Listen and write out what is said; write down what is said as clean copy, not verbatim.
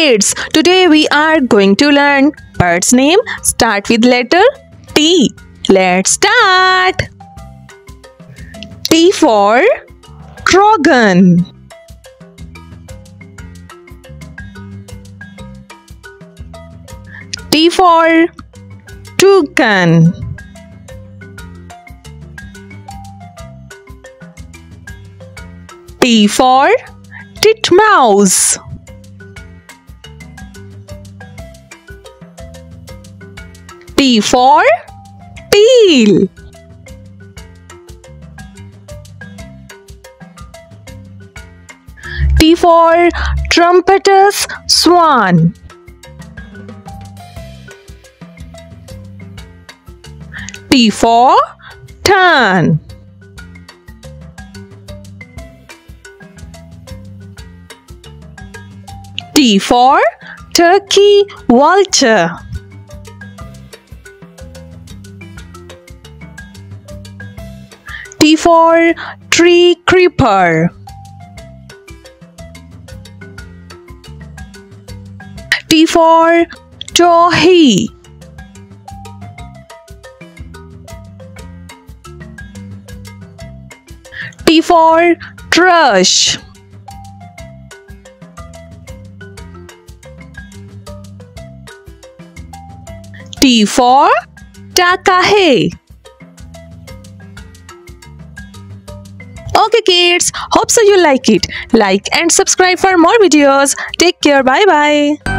kids, today we are going to learn bird's name. Start with letter T. Let's start. T for Trogon. T for Toucan. T for Titmouse. T for Teal. T for Trumpeter's Swan. T for Tern. T for Turkey Vulture. T for Tree Creeper. T for Towhee. T for Thrush. T for Takahe. Okay kids, hope so you like it. Like and subscribe for more videos. Take care. Bye bye.